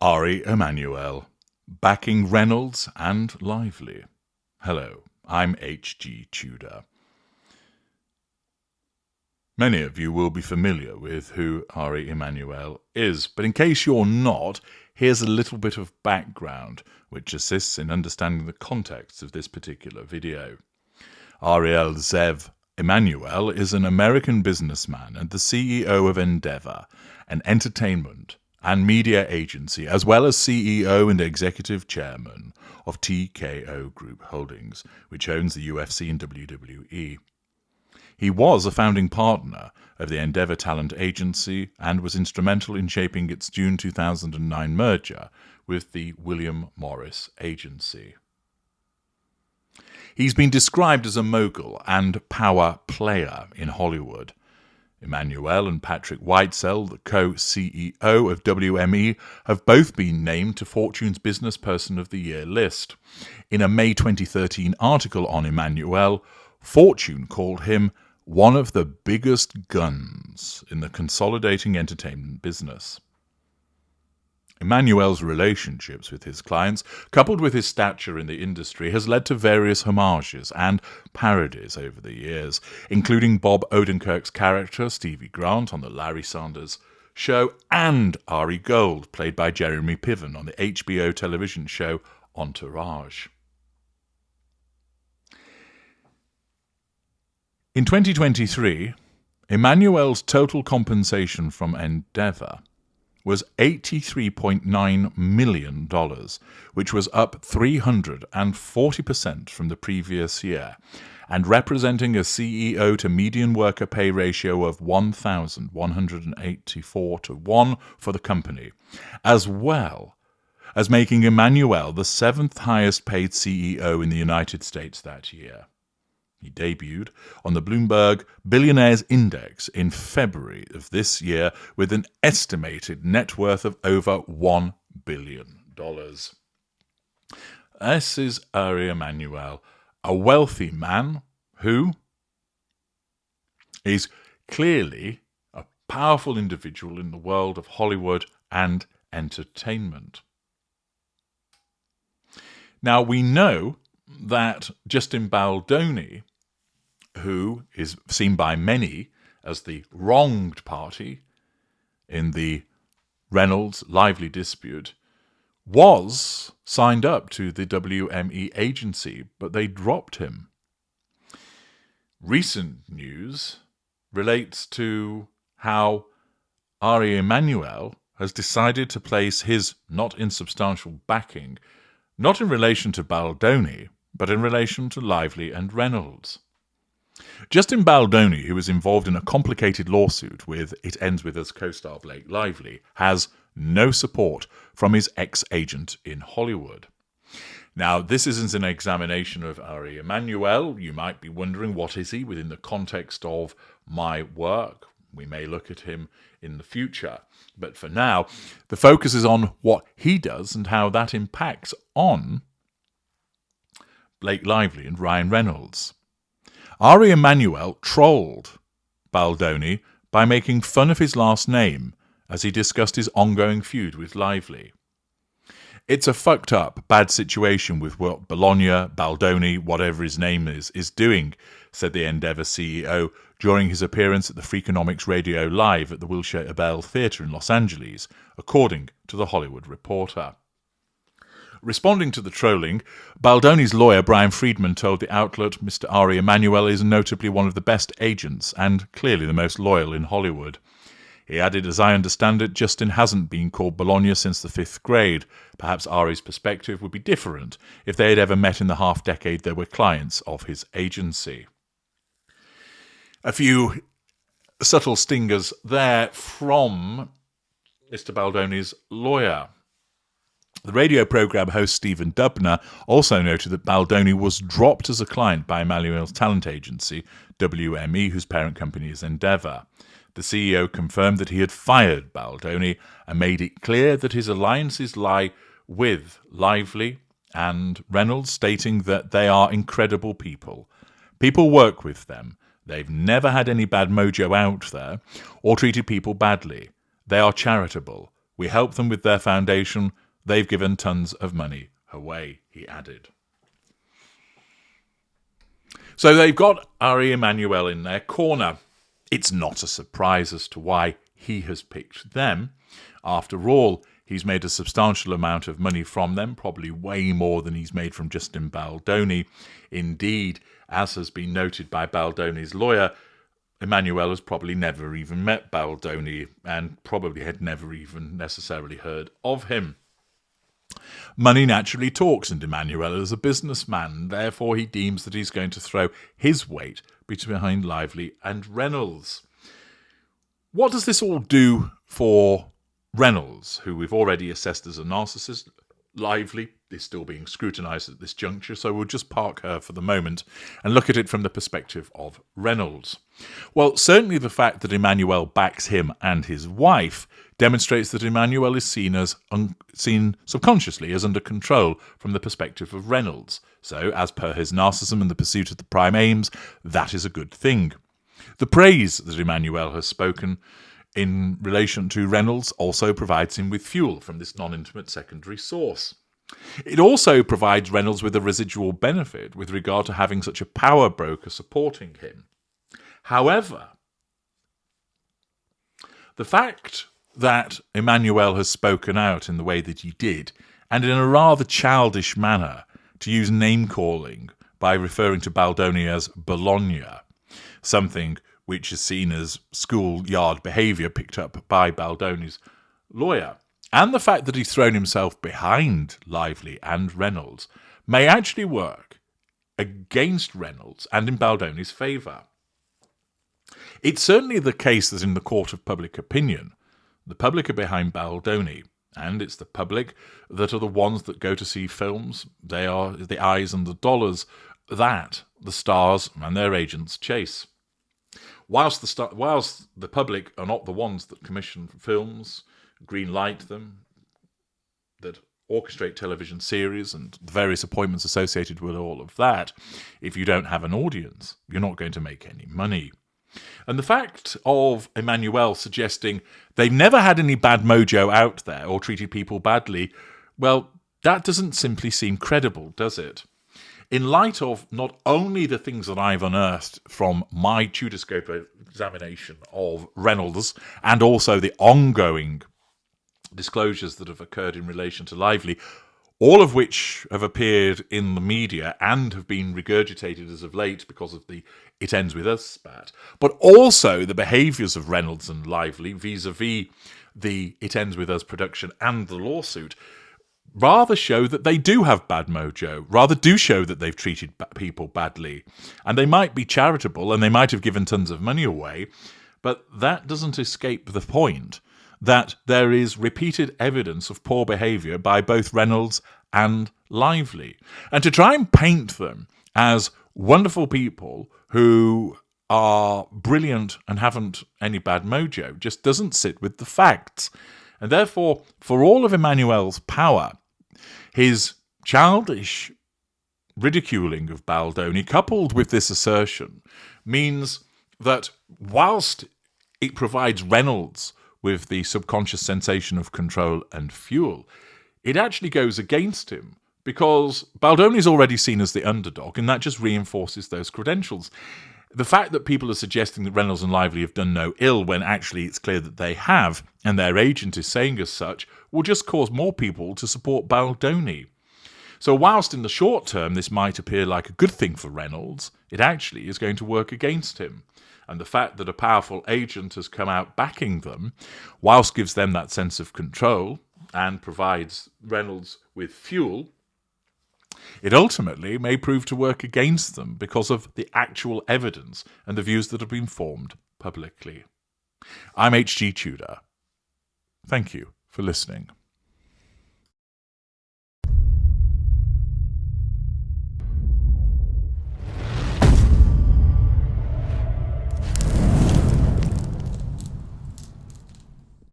Ari Emanuel, backing Reynolds and Lively. Hello, I'm H.G. Tudor. Many of you will be familiar with who Ari Emanuel is, but in case you're not, here's a little bit of background which assists in understanding the context of this particular video. Ariel Zev Emanuel is an American businessman and the CEO of Endeavor, an entertainment and media agency, as well as CEO and executive chairman of TKO Group Holdings, which owns the UFC and WWE. He was a founding partner of the Endeavor Talent Agency and was instrumental in shaping its June 2009 merger with the William Morris Agency. He's been described as a mogul and power player in Hollywood. Emmanuel and Patrick Whitesell, the co-CEO of WME, have both been named to Fortune's Business Person of the Year list. In a May 2013 article on Emmanuel, Fortune called him one of the biggest guns in the consolidating entertainment business. Emmanuel's relationships with his clients, coupled with his stature in the industry, has led to various homages and parodies over the years, including Bob Odenkirk's character, Stevie Grant, on The Larry Sanders Show, and Ari Gold, played by Jeremy Piven on the HBO television show Entourage. In 2023, Emmanuel's total compensation from Endeavor was $83.9 million, which was up 340% from the previous year, and representing a CEO to median worker pay ratio of 1,184 to 1 for the company, as well as making Emmanuel the 7th highest paid CEO in the United States that year. He debuted on the Bloomberg Billionaires Index in February of this year with an estimated net worth of over $1 billion. This is Ari Emanuel, a wealthy man who is clearly a powerful individual in the world of Hollywood and entertainment. Now, we know that Justin Baldoni, who is seen by many as the wronged party in the Reynolds Lively dispute, was signed up to the WME agency, but they dropped him. Recent news relates to how Ari Emanuel has decided to place his not insubstantial backing not in relation to Baldoni, but in relation to Lively and Reynolds. Justin Baldoni, who was involved in a complicated lawsuit with It Ends With Us co-star Blake Lively, has no support from his ex-agent in Hollywood. Now, this isn't an examination of Ari Emanuel. You might be wondering, what is he within the context of my work? We may look at him in the future. But for now, the focus is on what he does and how that impacts on Blake Lively and Ryan Reynolds. Ari Emanuel trolled Baldoni by making fun of his last name as he discussed his ongoing feud with Lively. It's a fucked up, bad situation with what Baldoni, whatever his name is doing, said the Endeavor CEO during his appearance at the Freakonomics Radio Live at the Wilshire Abel Theatre in Los Angeles, according to The Hollywood Reporter. Responding to the trolling, Baldoni's lawyer Brian Friedman told the outlet Mr. Ari Emanuel is notably one of the best agents and clearly the most loyal in Hollywood. He added, as I understand it, Justin hasn't been called Bologna since the 5th grade. Perhaps Ari's perspective would be different if they had ever met in the half-decade they were clients of his agency. A few subtle stingers there from Mr. Baldoni's lawyer. The radio program host Stephen Dubner also noted that Baldoni was dropped as a client by Emmanuel's talent agency, WME, whose parent company is Endeavor. The CEO confirmed that he had fired Baldoni and made it clear that his alliances lie with Lively and Reynolds, stating that they are incredible people. People work with them. They've never had any bad mojo out there or treated people badly. They are charitable. We help them with their foundation. They've given tons of money away," he added. So they've got Ari Emanuel in their corner. It's not a surprise as to why he has picked them. After all, he's made a substantial amount of money from them, probably way more than he's made from Justin Baldoni. Indeed, as has been noted by Baldoni's lawyer, Emmanuel has probably never even met Baldoni and probably had never even necessarily heard of him. Money naturally talks, and Emmanuel is a businessman. Therefore, he deems that he's going to throw his weight behind Lively and Reynolds. What does this all do for Reynolds, who we've already assessed as a narcissist? Lively is still being scrutinised at this juncture, so we'll just park her for the moment and look at it from the perspective of Reynolds. Well, certainly the fact that Emmanuel backs him and his wife demonstrates that Emmanuel is seen subconsciously as under control from the perspective of Reynolds. So, as per his narcissism and the pursuit of the prime aims, that is a good thing. The praise that Emmanuel has spoken in relation to Reynolds also provides him with fuel from this non-intimate secondary source. It also provides Reynolds with a residual benefit with regard to having such a power broker supporting him. However, the fact that Emmanuel has spoken out in the way that he did, and in a rather childish manner, to use name-calling by referring to Baldoni as Bologna, something which is seen as schoolyard behaviour picked up by Baldoni's lawyer, and the fact that he's thrown himself behind Lively and Reynolds, may actually work against Reynolds and in Baldoni's favour. It's certainly the case that in the court of public opinion, the public are behind Baldoni, and it's the public that are the ones that go to see films. They are the eyes and the dollars that the stars and their agents chase. Whilst the public are not the ones that commission films, green light them, that orchestrate television series and the various appointments associated with all of that, if you don't have an audience, you're not going to make any money. And the fact of Emmanuel suggesting they've never had any bad mojo out there or treated people badly, well, that doesn't simply seem credible, does it? In light of not only the things that I've unearthed from my Tudorscope examination of Reynolds and also the ongoing disclosures that have occurred in relation to Lively, all of which have appeared in the media and have been regurgitated as of late because of the It Ends With Us spat, but also the behaviours of Reynolds and Lively vis-a-vis the It Ends With Us production and the lawsuit, rather show that they do have bad mojo, rather do show that they've treated people badly. And they might be charitable and they might have given tons of money away, but that doesn't escape the point that there is repeated evidence of poor behaviour by both Reynolds and Lively. And to try and paint them as wonderful people who are brilliant and haven't any bad mojo just doesn't sit with the facts. And therefore, for all of Emmanuel's power, his childish ridiculing of Baldoni, coupled with this assertion, means that whilst it provides Reynolds with the subconscious sensation of control and fuel, it actually goes against him because Baldoni is already seen as the underdog, and that just reinforces those credentials. The fact that people are suggesting that Reynolds and Lively have done no ill when actually it's clear that they have, and their agent is saying as such, will just cause more people to support Baldoni. So whilst in the short term this might appear like a good thing for Reynolds, it actually is going to work against him. And the fact that a powerful agent has come out backing them, whilst gives them that sense of control and provides Reynolds with fuel, it ultimately may prove to work against them because of the actual evidence and the views that have been formed publicly. I'm H.G. Tudor. Thank you for listening.